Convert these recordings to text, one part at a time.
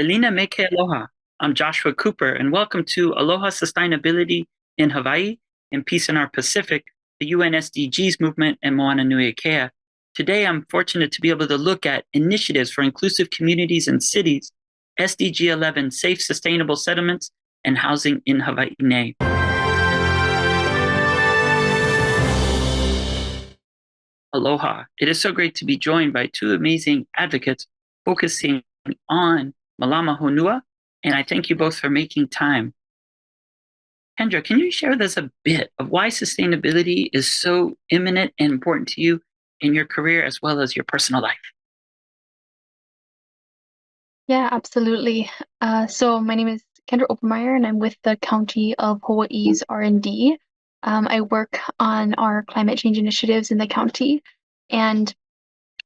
Wailina Meke Aloha. I'm Joshua Cooper, and welcome to Aloha Sustainability in Hawaii and Peace in our Pacific, the UN SDGs movement, and Moana Nui Akea. Today, I'm fortunate to be able to look at initiatives for inclusive communities and cities, SDG 11, safe, sustainable settlements, and housing in Hawaii. Aloha. It is so great to be joined by two amazing advocates focusing on Malama Honua, and I thank you both for making time. Kendra, can you share with us a bit of why sustainability is so imminent and important to you in your career as well as your personal life? Yeah, absolutely. So my name is Kendra Obermaier, and I'm with the County of Hawaii's R&D. I work on our climate change initiatives in the county, and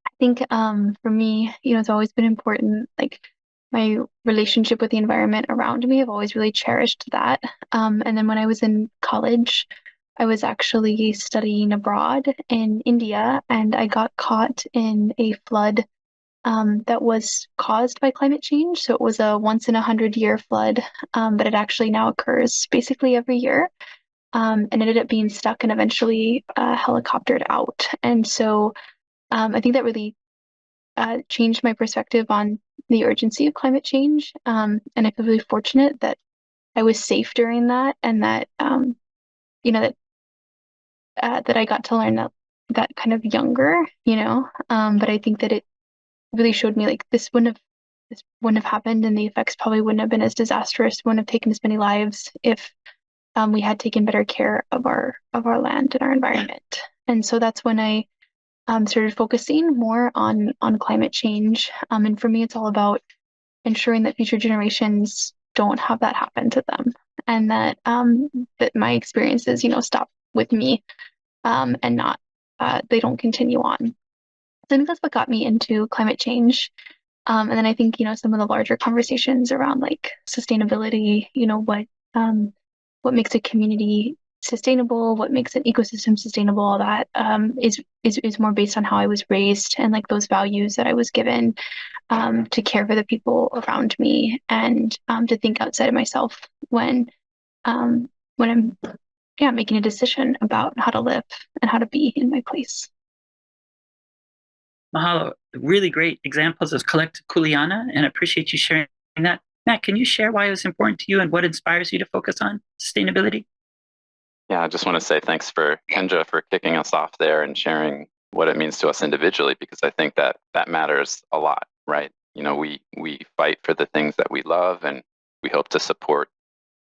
I think for me, it's always been important. Like my relationship with the environment around me, I've always really cherished that. And then when I was in college, I was actually studying abroad in India, and I got caught in a flood that was caused by climate change. So it was a once in 100-year flood, but it actually now occurs basically every year. And ended up being stuck and eventually helicoptered out. And so I think that really changed my perspective on the urgency of climate change. And I feel really fortunate that I was safe during that, and that that I got to learn that kind of younger. But I think that it really showed me like this wouldn't have happened, and the effects probably wouldn't have been as disastrous, wouldn't have taken as many lives if we had taken better care of our land and our environment. And so that's when I started focusing more on climate change. And for me, it's all about ensuring that future generations don't have that happen to them, and that my experiences, stop with me, and not they don't continue on. So I think that's what got me into climate change. And then I think, some of the larger conversations around like sustainability, what makes a community sustainable, what makes an ecosystem sustainable, all that is more based on how I was raised and like those values that I was given, to care for the people around me, and to think outside of myself when I'm making a decision about how to live and how to be in my place. Mahalo. Really great examples of collective kuleana, and I appreciate you sharing that. Matt, can you share why it was important to you and what inspires you to focus on sustainability? Yeah, I just want to say thanks for Kendra for kicking us off there and sharing what it means to us individually, because I think that matters a lot, right? We fight for the things that we love, and we hope to support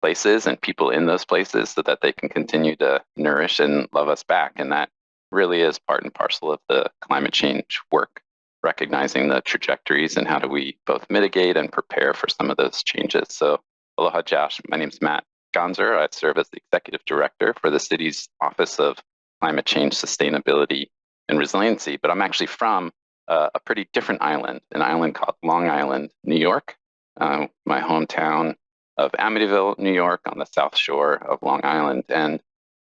places and people in those places so that they can continue to nourish and love us back. And that really is part and parcel of the climate change work, recognizing the trajectories and how do we both mitigate and prepare for some of those changes. So aloha, Josh. My name's Matt Gonser. I serve as the executive director for the city's Office of Climate Change, Sustainability, and Resiliency. But I'm actually from a pretty different island, an island called Long Island, New York, my hometown of Amityville, New York, on the south shore of Long Island. And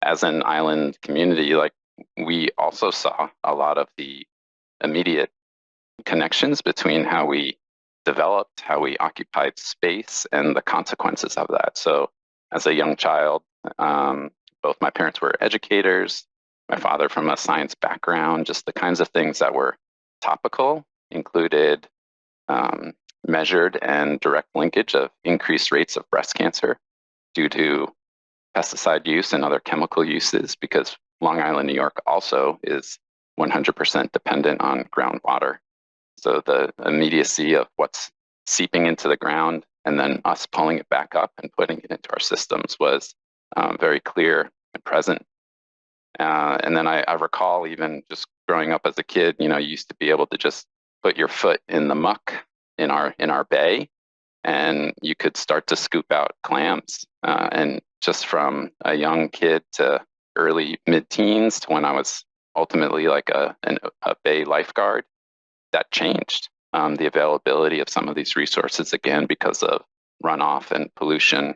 as an island community, like we also saw a lot of the immediate connections between how we developed, how we occupied space, and the consequences of that. So as a young child, both my parents were educators, my father from a science background. Just the kinds of things that were topical included measured and direct linkage of increased rates of breast cancer due to pesticide use and other chemical uses, because Long Island, New York also is 100% dependent on groundwater. So the immediacy of what's seeping into the ground and then us pulling it back up and putting it into our systems was very clear and present. And then I recall even just growing up as a kid, you used to be able to just put your foot in the muck in our bay, and you could start to scoop out clams. And just from a young kid to early mid-teens to when I was ultimately like a bay lifeguard, that changed the availability of some of these resources again because of runoff and pollution.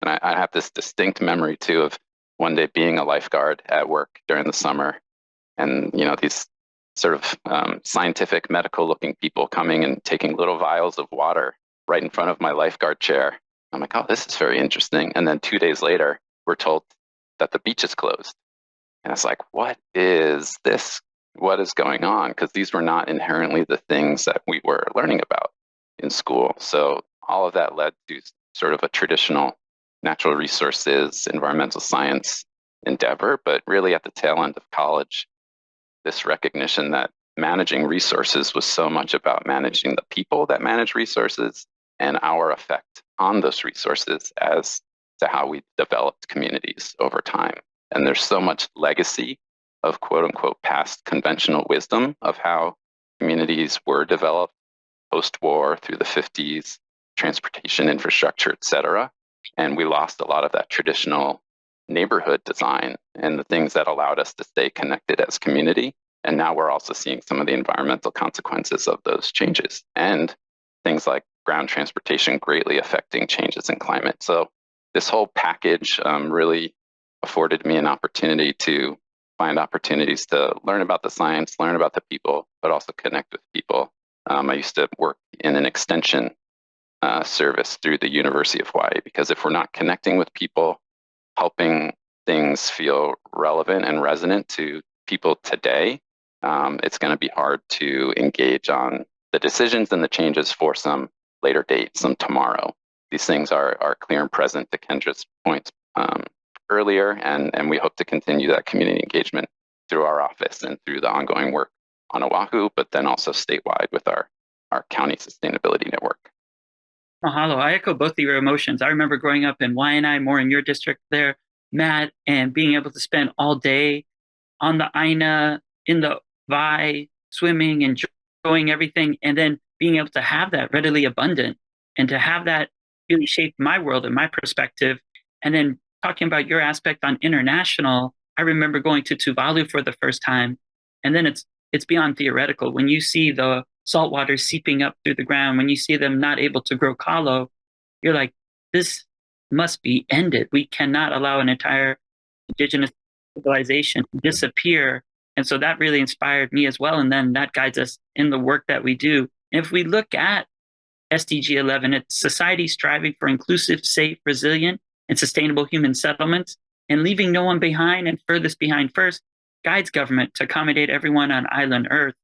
And I have this distinct memory too of one day being a lifeguard at work during the summer, and these sort of scientific medical looking people coming and taking little vials of water right in front of my lifeguard chair. I'm like, oh, this is very interesting. And then 2 days later, we're told that the beach is closed. And it's like, what is this? What is going on? Because these were not inherently the things that we were learning about in school. So all of that led to sort of a traditional natural resources, environmental science endeavor, but really at the tail end of college, this recognition that managing resources was so much about managing the people that manage resources and our effect on those resources as to how we developed communities over time. And there's so much legacy of quote unquote past conventional wisdom of how communities were developed post-war through the 50s, transportation infrastructure, et cetera. And we lost a lot of that traditional neighborhood design and the things that allowed us to stay connected as community. And now we're also seeing some of the environmental consequences of those changes and things like ground transportation greatly affecting changes in climate. So this whole package really afforded me an opportunity to find opportunities to learn about the science, learn about the people, but also connect with people. I used to work in an extension service through the University of Hawaii, because if we're not connecting with people, helping things feel relevant and resonant to people today, it's going to be hard to engage on the decisions and the changes for some later date, some tomorrow. These things are clear and present to Kendra's points earlier, and we hope to continue that community engagement through our office and through the ongoing work on Oahu, but then also statewide with our county sustainability network. Mahalo. I echo both of your emotions. I remember growing up in Waianae, more in your district there, Matt, and being able to spend all day on the Aina, in the Vai, swimming, enjoying everything, and then being able to have that readily abundant and to have that really shape my world and my perspective. And then talking about your aspect on international, I remember going to Tuvalu for the first time, and then it's beyond theoretical. When you see the salt water seeping up through the ground, when you see them not able to grow kalo, you're like, this must be ended. We cannot allow an entire indigenous civilization to disappear. And so that really inspired me as well. And then that guides us in the work that we do. And if we look at SDG 11, it's society striving for inclusive, safe, resilient, and sustainable human settlements, and leaving no one behind and furthest behind first guides government to accommodate everyone on island Earth.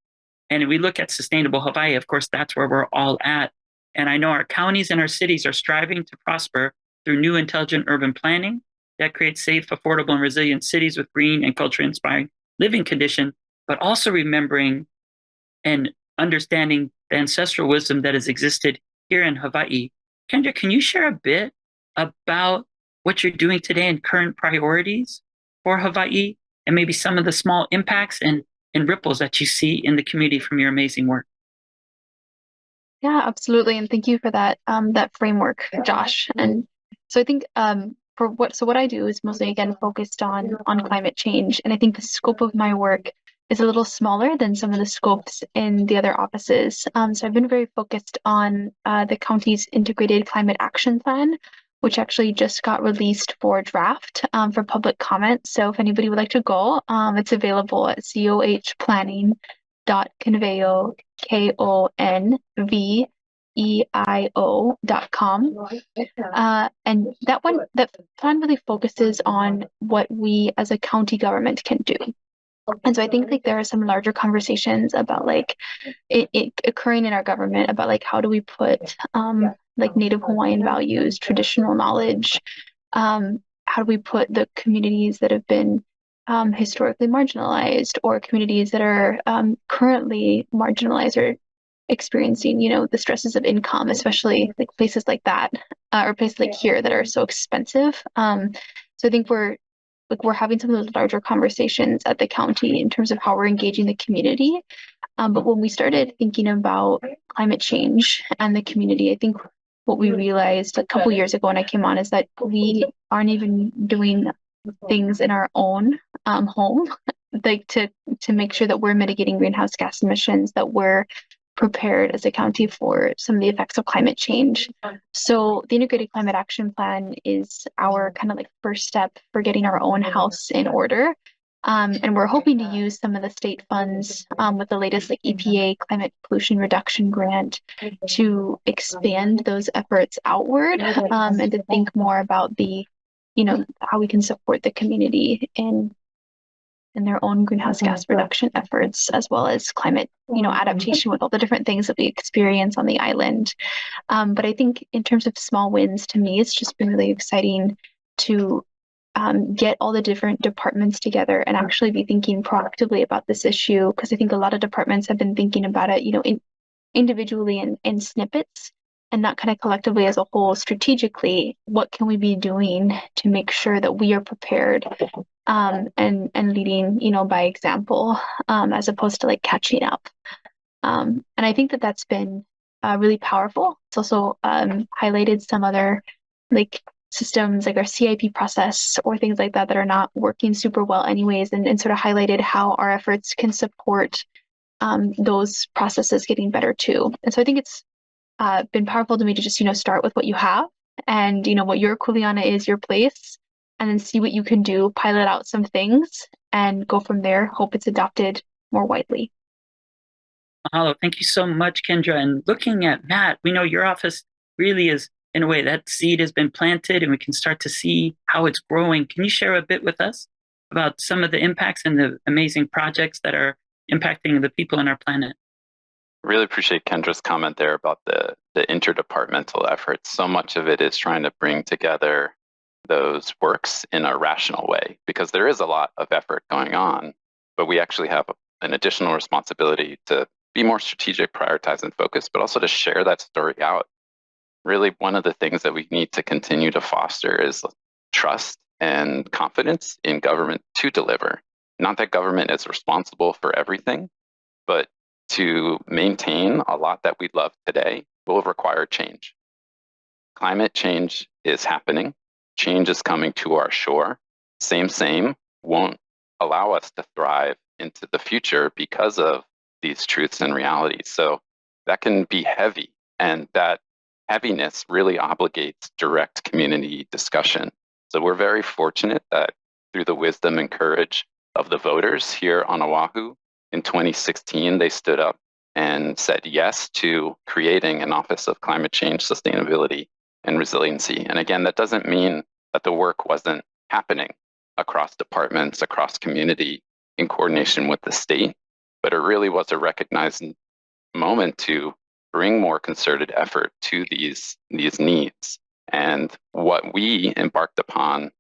And if we look at sustainable Hawaii, of course, that's where we're all at. And I know our counties and our cities are striving to prosper through new intelligent urban planning that creates safe, affordable, and resilient cities with green and culturally inspiring living conditions, but also remembering and understanding the ancestral wisdom that has existed here in Hawaii. Kendra, can you share a bit about what you're doing today and current priorities for Hawaii, and maybe some of the small impacts and ripples that you see in the community from your amazing work? Yeah, absolutely. And thank you for that that framework, Josh. And so I think what I do is mostly again focused on climate change. And I think the scope of my work is a little smaller than some of the scopes in the other offices. So I've been very focused on the county's integrated climate action plan, which actually just got released for draft for public comment. So if anybody would like to go, it's available at coh.conveio, konveio.com. And that plan really focuses on what we as a county government can do. And so I think like there are some larger conversations about like it occurring in our government about like how do we put like Native Hawaiian values, traditional knowledge, how do we put the communities that have been historically marginalized or communities that are currently marginalized or experiencing, the stresses of income, especially like places like that or places like here that are so expensive. So I think we're having some of those larger conversations at the county in terms of how we're engaging the community. But when we started thinking about climate change and the community, I think what we realized a couple years ago when I came on is that we aren't even doing things in our own home, like to make sure that we're mitigating greenhouse gas emissions, that we're prepared as a county for some of the effects of climate change. So the Integrated Climate Action Plan is our kind of like first step for getting our own house in order. And we're hoping to use some of the state funds with the latest like EPA climate pollution reduction grant to expand those efforts outward and to think more about the, how we can support the community in their own greenhouse gas reduction efforts, as well as climate, adaptation with all the different things that we experience on the island. But I think in terms of small wins, to me, it's just been really exciting to get all the different departments together and actually be thinking proactively about this issue. Because I think a lot of departments have been thinking about it, individually in snippets and not kind of collectively as a whole strategically. What can we be doing to make sure that we are prepared and leading, by example, as opposed to like catching up. And I think that that's been really powerful. It's also highlighted some other like systems like our CIP process or things like that are not working super well anyways, and sort of highlighted how our efforts can support those processes getting better too. And so I think it's been powerful to me to just, start with what you have and, what your kuleana is, your place, and then see what you can do, pilot out some things and go from there. Hope it's adopted more widely. Mahalo. Thank you so much, Kendra. And looking at Matt, we know your office really is, in a way, that seed has been planted and we can start to see how it's growing. Can you share a bit with us about some of the impacts and the amazing projects that are impacting the people on our planet? Really appreciate Kendra's comment there about the interdepartmental efforts. So much of it is trying to bring together those works in a rational way, because there is a lot of effort going on, but we actually have an additional responsibility to be more strategic, prioritize, and focus, but also to share that story out. Really, one of the things that we need to continue to foster is trust and confidence in government to deliver. Not that government is responsible for everything, but to maintain a lot that we love today will require change. Climate change is happening. Change is coming to our shore. Same won't allow us to thrive into the future because of these truths and realities. So that can be heavy, and that heaviness really obligates direct community discussion. So we're very fortunate that through the wisdom and courage of the voters here on Oahu, in 2016, they stood up and said yes to creating an Office of Climate Change, Sustainability, and Resiliency. And again, that doesn't mean that the work wasn't happening across departments, across community, in coordination with the state, but it really was a recognized moment to bring more concerted effort to these needs. And what we embarked upon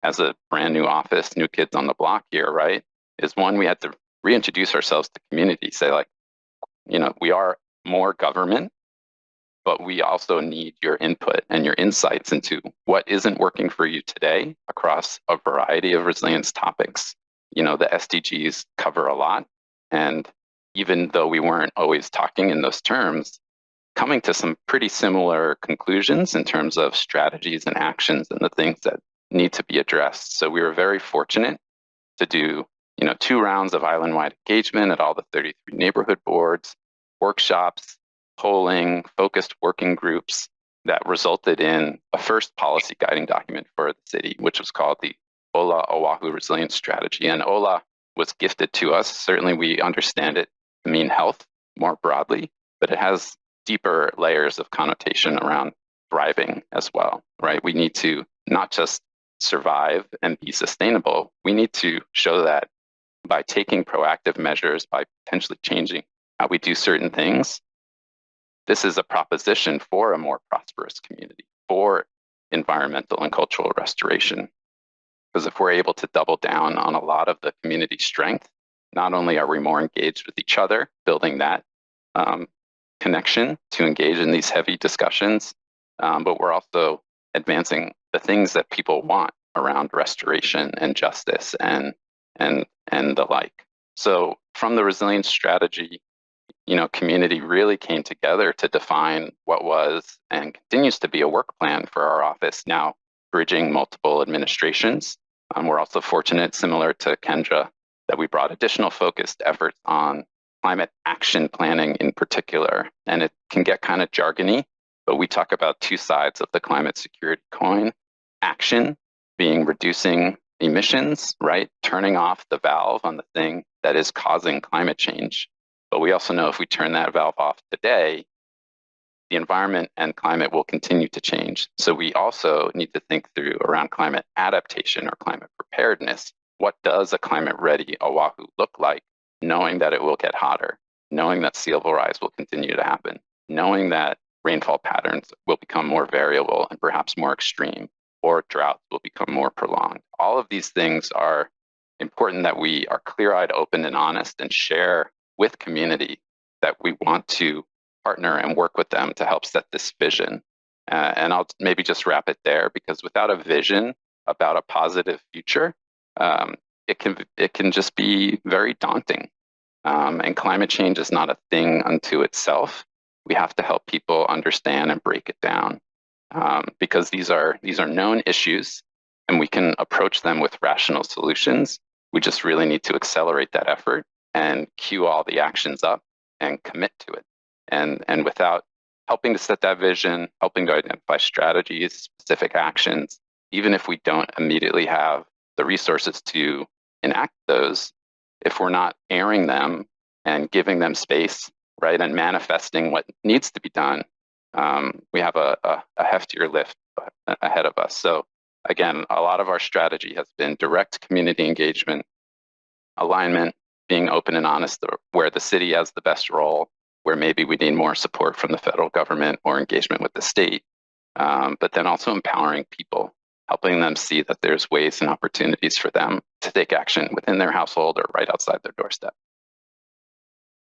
as a brand new office, new kids on the block here, right, is one, we had to reintroduce ourselves to community, say like, we are more government, but we also need your input and your insights into what isn't working for you today across a variety of resilience topics. The SDGs cover a lot. And even though we weren't always talking in those terms, coming to some pretty similar conclusions in terms of strategies and actions and the things that need to be addressed. So we were very fortunate to do 2 rounds of island-wide engagement at all the 33 neighborhood boards, workshops, polling, focused working groups that resulted in a first policy guiding document for the city, which was called the Ola Oahu Resilience Strategy. And Ola was gifted to us. Certainly we understand it to mean health more broadly, but it has deeper layers of connotation around thriving as well, right? We need to not just survive and be sustainable. We need to show that by taking proactive measures, by potentially changing how we do certain things, this is a proposition for a more prosperous community, for environmental and cultural restoration. Because if we're able to double down on a lot of the community strength, not only are we more engaged with each other, building that connection to engage in these heavy discussions, but we're also advancing the things that people want around restoration and justice and the like. So from the resilience strategy, community really came together to define what was and continues to be a work plan for our office now, bridging multiple administrations. We're also fortunate, similar to Kendra, that we brought additional focused efforts on climate action planning in particular. And it can get kind of jargony, but we talk about 2 sides of the climate security coin. Action being reducing emissions, right? Turning off the valve on the thing that is causing climate change. But we also know if we turn that valve off today, the environment and climate will continue to change. So we also need to think through around climate adaptation or climate preparedness. What does a climate-ready Oahu look like, knowing that it will get hotter, knowing that sea level rise will continue to happen, knowing that rainfall patterns will become more variable and perhaps more extreme, or droughts will become more prolonged. All of these things are important that we are clear-eyed, open, and honest and share with community that we want to partner and work with them to help set this vision. And I'll maybe just wrap it there, because without a vision about a positive future, it can just be very daunting. And climate change is not a thing unto itself. We have to help people understand and break it down, because these are known issues, and we can approach them with rational solutions. We just really need to accelerate that effort and queue all the actions up and commit to it. And without helping to set that vision, helping to identify strategies, specific actions, even if we don't immediately have the resources to enact those, if we're not airing them and giving them space, right, and manifesting what needs to be done, we have a heftier lift ahead of us. So again, a lot of our strategy has been direct community engagement, alignment, being open and honest where the city has the best role, where maybe we need more support from the federal government or engagement with the state, but then also empowering people, helping them see that there's ways and opportunities for them to take action within their household or right outside their doorstep.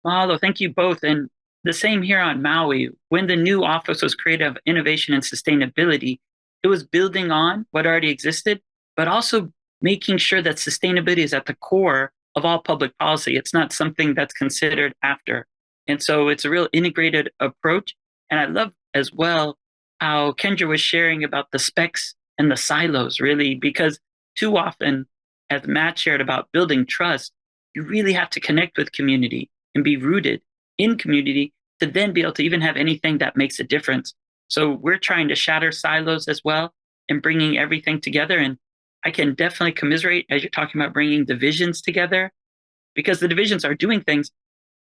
Mahalo, thank you both. And the same here on Maui. When the new office was created of innovation and sustainability, it was building on what already existed, but also making sure that sustainability is at the core of all public policy. It's not something that's considered after. And so it's a real integrated approach. And I love as well how Kendra was sharing about the specs and the silos, really, because too often, as Matt shared about building trust, you really have to connect with community and be rooted in community to then be able to even have anything that makes a difference. So we're trying to shatter silos as well and bringing everything together. And I can definitely commiserate as you're talking about bringing divisions together, because the divisions are doing things,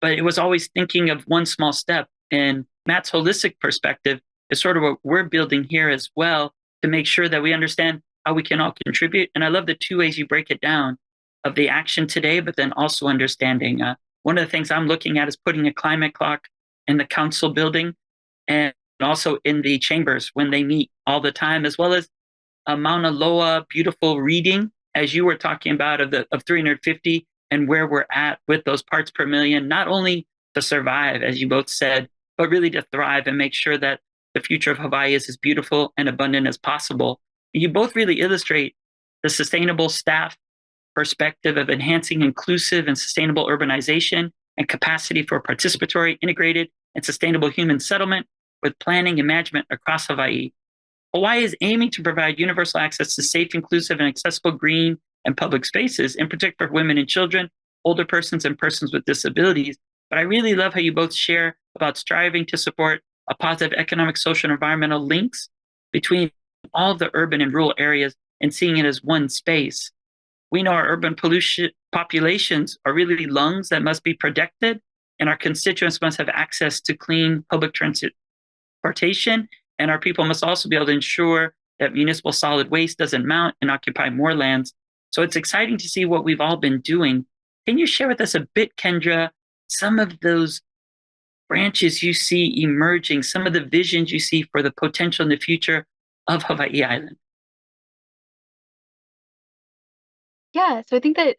but it was always thinking of one small step. And Matt's holistic perspective is sort of what we're building here as well, to make sure that we understand how we can all contribute. And I love the two ways you break it down of the action today, but then also understanding. One of the things I'm looking at is putting a climate clock in the council building and also in the chambers when they meet all the time, as well as a Mauna Loa beautiful reading, as you were talking about, of 350 and where we're at with those parts per million, not only to survive, as you both said, but really to thrive and make sure that the future of Hawaii is as beautiful and abundant as possible. You both really illustrate the sustainable staff perspective of enhancing inclusive and sustainable urbanization and capacity for participatory, integrated, and sustainable human settlement with planning and management across Hawaii. Hawaii is aiming to provide universal access to safe, inclusive, and accessible green and public spaces, in particular for women and children, older persons, and persons with disabilities. But I really love how you both share about striving to support a positive economic, social, and environmental links between all of the urban and rural areas and seeing it as one space. We know our urban pollution populations are really lungs that must be protected, and our constituents must have access to clean public transportation, and our people must also be able to ensure that municipal solid waste doesn't mount and occupy more lands. So it's exciting to see what we've all been doing. Can you share with us a bit, Kendra, some of those branches you see emerging, some of the visions you see for the potential in the future of Hawaii Island? Yeah, so I think that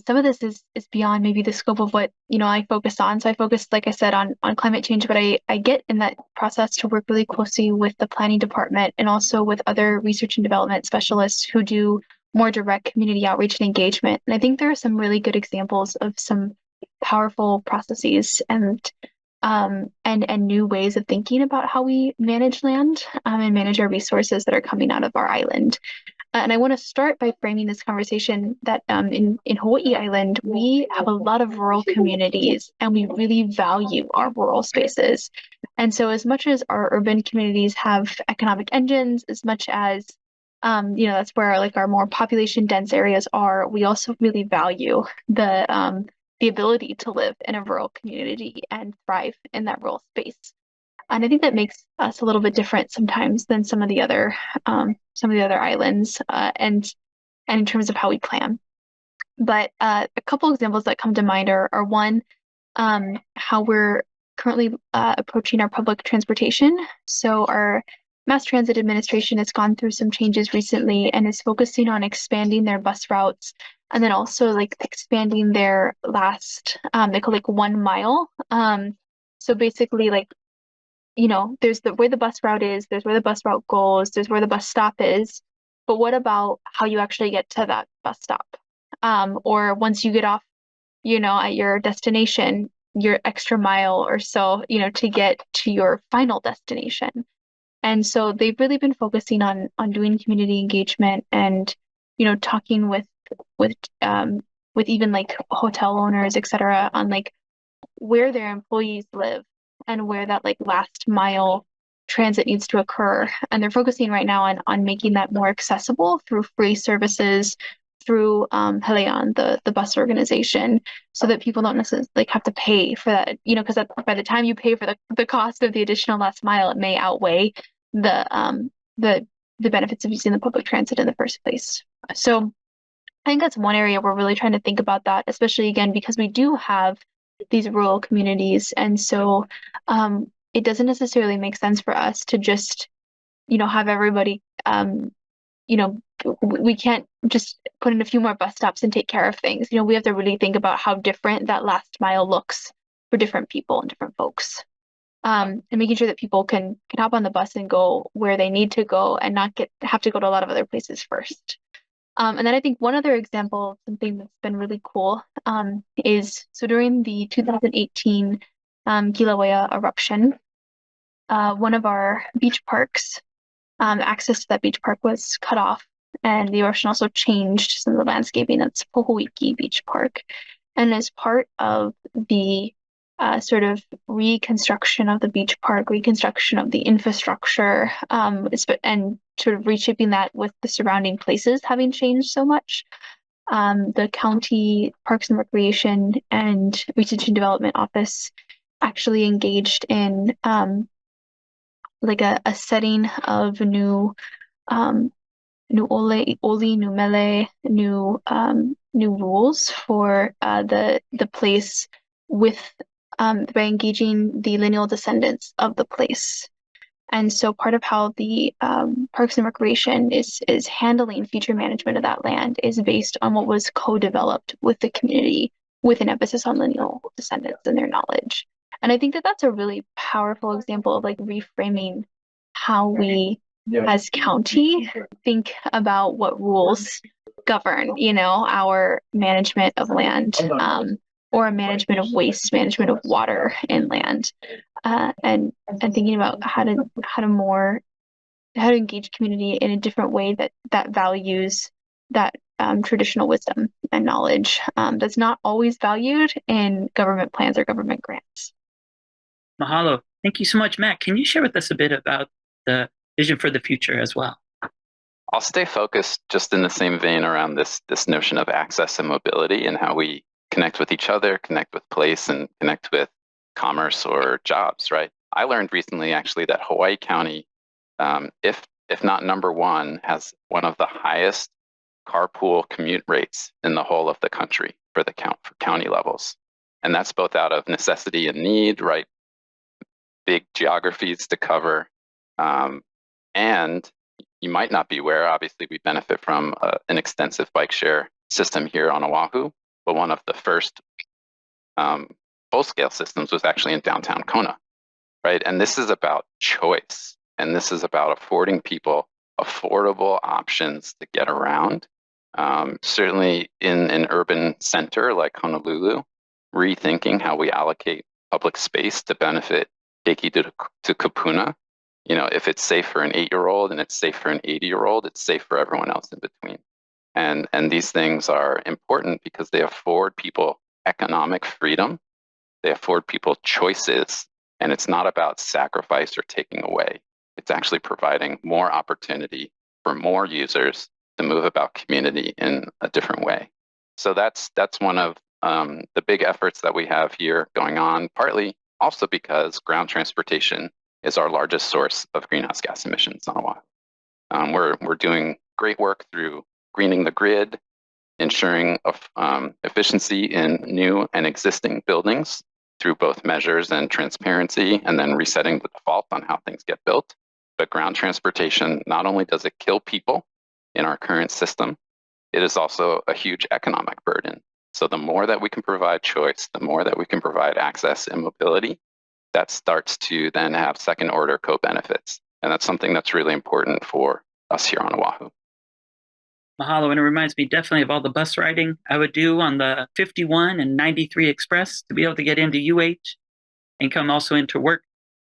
some of this is beyond maybe the scope of what I focus on. So I focus, like I said, on climate change, but I get in that process to work really closely with the planning department and also with other research and development specialists who do more direct community outreach and engagement. And I think there are some really good examples of some powerful processes and new ways of thinking about how we manage land and manage our resources that are coming out of our island. And I want to start by framing this conversation that in Hawaii Island, we have a lot of rural communities and we really value our rural spaces. And so as much as our urban communities have economic engines, as much as that's where like our more population dense areas are. We also really value the ability to live in a rural community and thrive in that rural space. And I think that makes us a little bit different sometimes than some of the other islands, and in terms of how we plan. But a couple examples that come to mind are one, how we're currently approaching our public transportation. So our Mass Transit Administration has gone through some changes recently and is focusing on expanding their bus routes, and then also like expanding their last, they call like 1 mile. So basically like, there's where the bus route is, there's where the bus route goes, there's where the bus stop is. But what about how you actually get to that bus stop? Or once you get off, at your destination, your extra mile or so, to get to your final destination. And so they've really been focusing on doing community engagement and, talking with even like hotel owners, et cetera, on like where their employees live and where that like last mile transit needs to occur. And they're focusing right now on making that more accessible through free services, through Heleon, the bus organization, so that people don't necessarily like have to pay for that, because by the time you pay for the cost of the additional last mile, it may outweigh the benefits of using the public transit in the first place. So I think that's one area we're really trying to think about that, especially again, because we do have these rural communities. And so it doesn't necessarily make sense for us to just, have everybody, we can't just put in a few more bus stops and take care of things. We have to really think about how different that last mile looks for different people and different folks. And making sure that people can hop on the bus and go where they need to go and not have to go to a lot of other places first. And then I think one other example of something that's been really cool is, so during the 2018 Kilauea eruption, one of our beach parks, access to that beach park was cut off, and the eruption also changed some of the landscaping. That's Pohoiki Beach Park. And as part of the sort of reconstruction of the beach park, reconstruction of the infrastructure, and sort of reshaping that with the surrounding places having changed so much, the county Parks and Recreation and Research and Development Office actually engaged in like a setting of new rules for the place with by engaging the lineal descendants of the place. And so part of how the Parks and Recreation is handling future management of that land is based on what was co-developed with the community, with an emphasis on lineal descendants and their knowledge. And I think that that's a really powerful example of like reframing how we as county think about what rules govern, our management of land, or management of waste, management of water and land, and thinking about how to engage community in a different way that values that traditional wisdom and knowledge that's not always valued in government plans or government grants. Mahalo. Thank you so much, Matt. Can you share with us a bit about the vision for the future as well? I'll stay focused just in the same vein around this notion of access and mobility and how we connect with each other, connect with place, and connect with commerce or jobs, right? I learned recently actually that Hawaii County, if not number one, has one of the highest carpool commute rates in the whole of the country for county levels. And that's both out of necessity and need, right? Big geographies to cover. And you might not be aware, obviously we benefit from an extensive bike share system here on Oahu, but one of the first full-scale systems was actually in downtown Kona, right? And this is about choice, and this is about affording people affordable options to get around. Certainly in an urban center like Honolulu, rethinking how we allocate public space to benefit Keiki to Kupuna. If it's safe for an 8-year-old and it's safe for an 80-year-old, it's safe for everyone else in between. And these things are important because they afford people economic freedom. They afford people choices, and it's not about sacrifice or taking away. It's actually providing more opportunity for more users to move about community in a different way. So that's one of the big efforts that we have here going on, partly also because ground transportation is our largest source of greenhouse gas emissions on Oahu. We're doing great work through greening the grid, ensuring efficiency in new and existing buildings through both measures and transparency, and then resetting the default on how things get built. But ground transportation, not only does it kill people in our current system, it is also a huge economic burden. So the more that we can provide choice, the more that we can provide access and mobility, that starts to then have second order co-benefits. And that's something that's really important for us here on Oahu. Mahalo, and it reminds me definitely of all the bus riding I would do on the 51 and 93 Express to be able to get into UH and come also into work.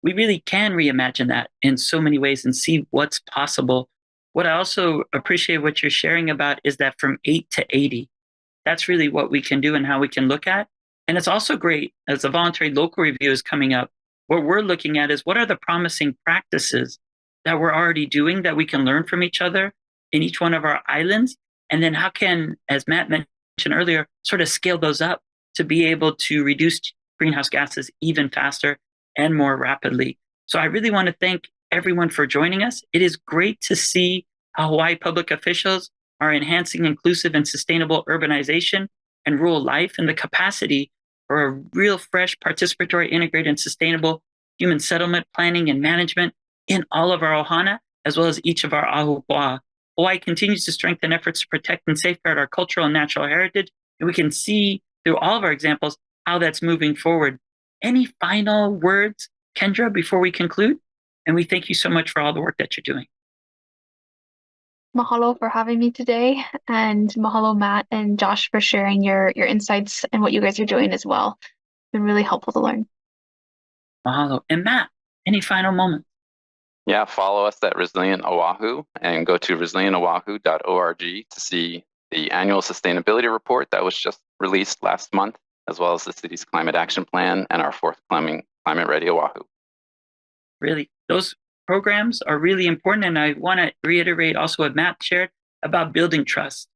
We really can reimagine that in so many ways and see what's possible. What I also appreciate what you're sharing about is that from 8 to 80, that's really what we can do and how we can look at. And it's also great as the voluntary local review is coming up. What we're looking at is what are the promising practices that we're already doing that we can learn from each other in each one of our islands? And then how can, as Matt mentioned earlier, sort of scale those up to be able to reduce greenhouse gases even faster and more rapidly. So I really want to thank everyone for joining us. It is great to see how Hawaii public officials are enhancing inclusive and sustainable urbanization and rural life and the capacity for a real fresh, participatory, integrated, and sustainable human settlement planning and management in all of our ohana, as well as each of our ahupua'a. Hawaii continues to strengthen efforts to protect and safeguard our cultural and natural heritage, and we can see through all of our examples how that's moving forward. Any final words, Kendra, before we conclude? And we thank you so much for all the work that you're doing. Mahalo for having me today, and mahalo Matt and Josh for sharing your insights and what you guys are doing as well. It's been really helpful to learn. Mahalo. And Matt, any final moments? Yeah, follow us at Resilient Oahu and go to resilientoahu.org to see the annual sustainability report that was just released last month, as well as the city's climate action plan and our forthcoming Climate Ready Oahu. Really, those programs are really important. And I want to reiterate also what Matt shared about building trust.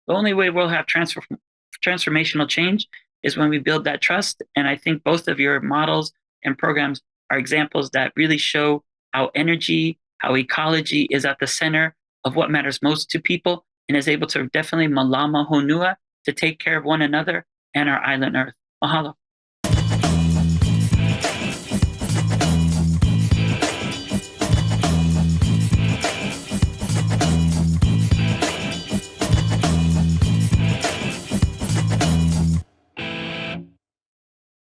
The only way we'll have transformational change is when we build that trust. And I think both of your models and programs are examples that really show how energy, how ecology is at the center of what matters most to people and is able to definitely malama honua to take care of one another and our island Earth. Mahalo.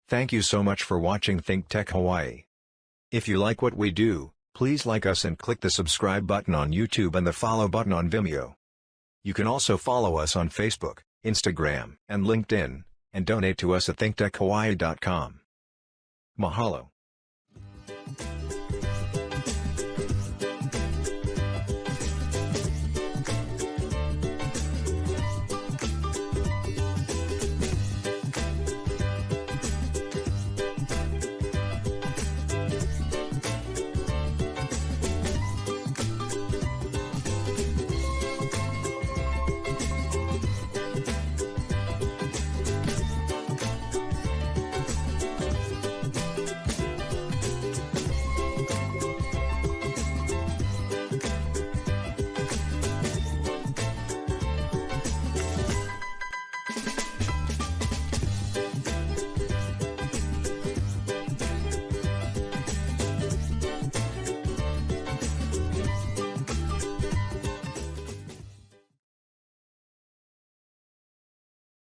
Thank you so much for watching Think Tech Hawaii. If you like what we do, please like us and click the subscribe button on YouTube and the follow button on Vimeo. You can also follow us on Facebook, Instagram, and LinkedIn, and donate to us at thinktechhawaii.com. Mahalo.